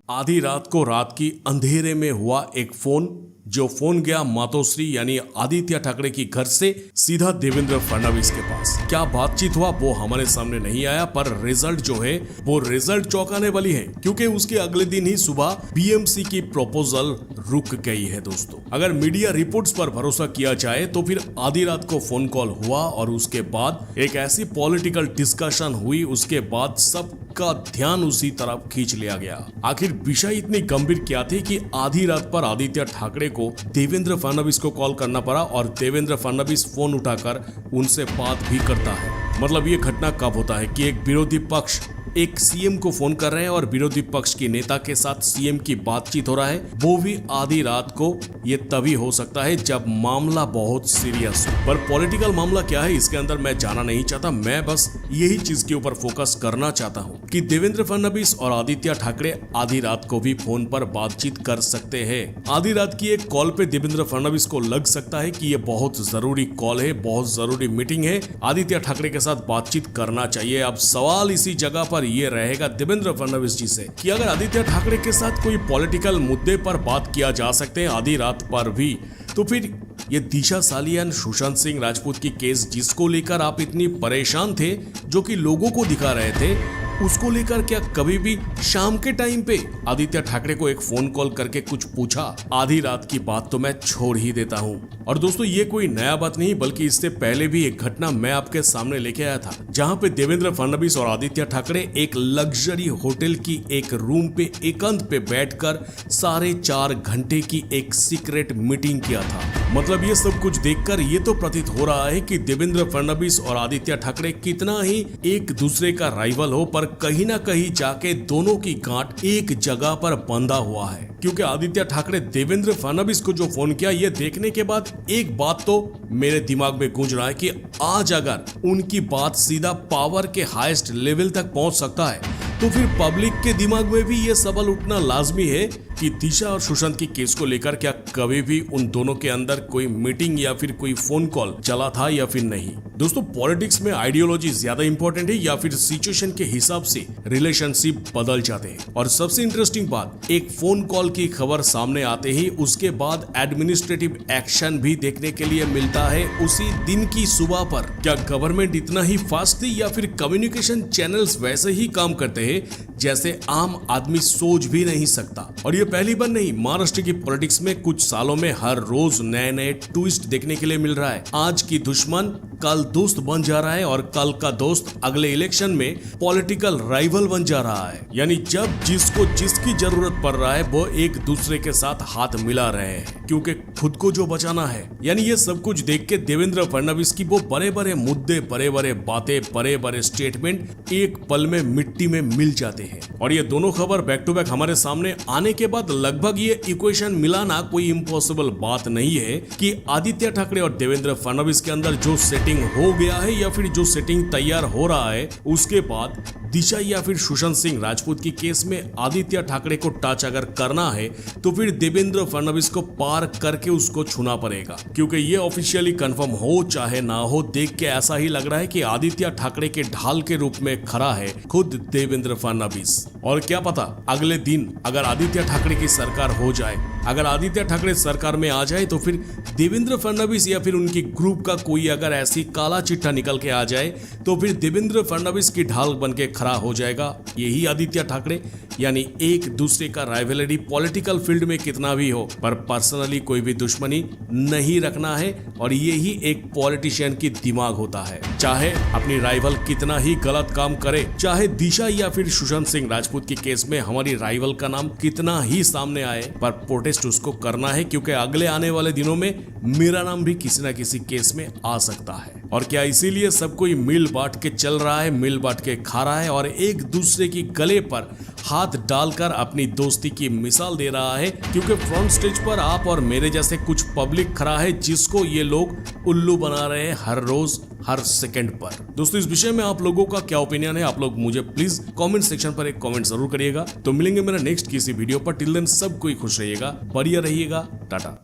आधी रात को रात की अंधेरे में हुआ एक फोन, जो फोन गया मातोश्री यानी आदित्य ठाकरे की घर से सीधा देवेंद्र फडणवीस के पास। क्या बातचीत हुआ वो हमारे सामने नहीं आया, पर रिजल्ट जो है वो रिजल्ट चौंकाने वाली है, क्योंकि उसके अगले दिन ही सुबह बीएमसी की प्रपोजल रुक गई है। दोस्तों, अगर मीडिया रिपोर्ट्स पर भरोसा किया जाए तो फिर आधी रात को फोन कॉल हुआ और उसके बाद एक ऐसी पॉलिटिकल डिस्कशन हुई, उसके बाद सबका ध्यान उसी तरफ खींच लिया गया। आखिर विषय इतनी गंभीर क्या थी कि आधी रात पर आदित्य ठाकरे को देवेंद्र फडणवीस को कॉल करना पड़ा और देवेंद्र फडणवीस फोन उठाकर उनसे बात भी करता है। मतलब ये घटना कब होता है कि एक विरोधी पक्ष एक सीएम को फोन कर रहे हैं और विरोधी पक्ष के नेता के साथ सीएम की बातचीत हो रहा है, वो भी आधी रात को। ये तभी हो सकता है जब मामला बहुत सीरियस हो। पर पॉलिटिकल मामला क्या है इसके अंदर मैं जाना नहीं चाहता, मैं बस यही चीज के ऊपर फोकस करना चाहता हूँ कि देवेंद्र फडणवीस और आदित्य ठाकरे आधी रात को भी फोन पर बातचीत कर सकते हैं। आधी रात की एक कॉल पे देवेंद्र फडणवीस को लग सकता है कि ये बहुत जरूरी कॉल है, बहुत जरूरी मीटिंग है, आदित्य ठाकरे के साथ बातचीत करना चाहिए। अब सवाल इसी जगह पर ये रहेगा देवेंद्र फडणवीस जी से कि अगर आदित्य ठाकरे के साथ कोई पॉलिटिकल मुद्दे पर बात किया जा सकते हैं आधी रात पर भी, तो फिर ये दिशा सालियान सुशांत सिंह राजपूत की केस जिसको लेकर आप इतनी परेशान थे, जो कि लोगों को दिखा रहे थे, उसको लेकर क्या कभी भी शाम के टाइम पे आदित्य ठाकरे को एक फोन कॉल करके कुछ पूछा? आधी रात की बात तो मैं छोड़ ही देता हूँ। और दोस्तों, ये कोई नया बात नहीं, बल्कि इससे पहले भी एक घटना मैं आपके सामने लेके आया था, जहाँ पे देवेंद्र फडणवीस और आदित्य ठाकरे एक लग्जरी होटल की एक रूम पे एकांत पे बैठकर 4.5 घंटे की एक सीक्रेट मीटिंग किया था। मतलब ये सब कुछ देखकर ये तो प्रतीत हो रहा है कि देवेंद्र फडणवीस और आदित्य ठाकरे कितना ही एक दूसरे का राइवल हो, पर कहीं ना कहीं जाके दोनों की गांठ एक जगह पर बंधा हुआ है। क्योंकि आदित्य ठाकरे देवेंद्र फडणवीस को जो फोन किया, ये देखने के बाद एक बात तो मेरे दिमाग में गूंज रहा है कि आज अगर उनकी बात सीधा पावर के हाईएस्ट लेवल तक पहुंच सकता है, तो फिर पब्लिक के दिमाग में भी ये सवाल उठना लाजमी है कि दिशा और सुशांत की केस को लेकर क्या कभी भी उन दोनों के अंदर कोई मीटिंग या फिर कोई फोन कॉल चला था या फिर नहीं। दोस्तों, पॉलिटिक्स में आइडियोलॉजी ज्यादा इंपॉर्टेंट है या फिर सिचुएशन के हिसाब से रिलेशनशिप बदल जाते हैं? और सबसे इंटरेस्टिंग बात, एक फोन कॉल की खबर सामने आते ही उसके बाद एडमिनिस्ट्रेटिव एक्शन भी देखने के लिए मिलता है उसी दिन की सुबह पर। क्या गवर्नमेंट इतना ही फास्ट थी या फिर कम्युनिकेशन चैनल्स वैसे ही काम करते हैं जैसे आम आदमी सोच भी नहीं सकता? और ये पहली बार नहीं, महाराष्ट्र की पॉलिटिक्स में कुछ सालों में हर रोज नए नए ट्विस्ट देखने के लिए मिल रहा है। आज की दुश्मन कल दोस्त बन जा रहा है और कल का दोस्त अगले इलेक्शन में पॉलिटिकल राइवल बन जा रहा है। यानी जब जिसको जिसकी जरूरत पड़ रहा है वो एक दूसरे के साथ हाथ मिला रहे हैं, क्योंकि खुद को जो बचाना है। यानी ये सब कुछ देख के देवेंद्र फडणवीस की वो बड़े बड़े मुद्दे, बड़े बड़े बातें, बड़े बड़े स्टेटमेंट एक पल में मिट्टी में मिल जाते हैं। और ये दोनों खबर बैक टू बैक हमारे सामने आने के बाद लगभग ये इक्वेशन मिलाना कोई इम्पॉसिबल बात नहीं है कि आदित्य ठाकरे और देवेंद्र फडणवीस के अंदर जो सेटिंग हो गया है या फिर जो सेटिंग तैयार हो रहा है, उसके बाद दिशा या फिर सुशांत सिंह राजपूत की केस में आदित्य ठाकरे को टच अगर करना है तो फिर देवेंद्र फडणवीस को पार करके उसको छूना पड़ेगा। क्योंकि ये ऑफिशियली कंफर्म हो चाहे ना हो, देख के ऐसा ही लग रहा है कि आदित्य ठाकरे के ढाल के रूप में खड़ा है खुद देवेंद्र फडणवीस। और क्या पता अगले दिन अगर आदित्य ठाकरे की सरकार हो जाए, अगर आदित्य ठाकरे सरकार में आ जाए, तो फिर देवेंद्र फडणवीस या फिर उनकी ग्रुप का कोई अगर ऐसी काला चिट्ठा निकल के आ जाए, तो फिर देवेंद्र फडणवीस की ढाल बन के खड़ा हो जाएगा यही आदित्य ठाकरे। यानी एक दूसरे का राइवलरी पॉलिटिकल फील्ड में कितना भी हो, पर पर्सनली कोई भी दुश्मनी नहीं रखना है। और यही एक पॉलिटिशियन की दिमाग होता है, चाहे अपनी राइवल कितना ही गलत काम करे, चाहे दिशा या फिर सुशांत सिंह राजपूत की केस में हमारी राइवल का नाम कितना ही सामने आए, पर प्रोटेस्ट उसको करना है, क्योंकि अगले आने वाले दिनों में मेरा नाम भी किसी ना किसी केस में आ सकता है। और क्या इसीलिए सब कोई मिल बांट के चल रहा है, मिल बांट के खा रहा है और एक दूसरे की गले पर हाथ डालकर अपनी दोस्ती की मिसाल दे रहा है? क्योंकि फ्रंट स्टेज पर आप और मेरे जैसे कुछ पब्लिक खड़ा है जिसको ये लोग उल्लू बना रहे हैं हर रोज हर सेकंड पर। दोस्तों, इस विषय में आप लोगों का क्या ओपिनियन है? आप लोग मुझे प्लीज कमेंट सेक्शन पर एक कमेंट जरूर करिएगा। तो मिलेंगे मेरा नेक्स्ट किसी वीडियो पर। टिल देन सब कोई खुश रहिएगा, बढ़िया रहिएगा, टाटा।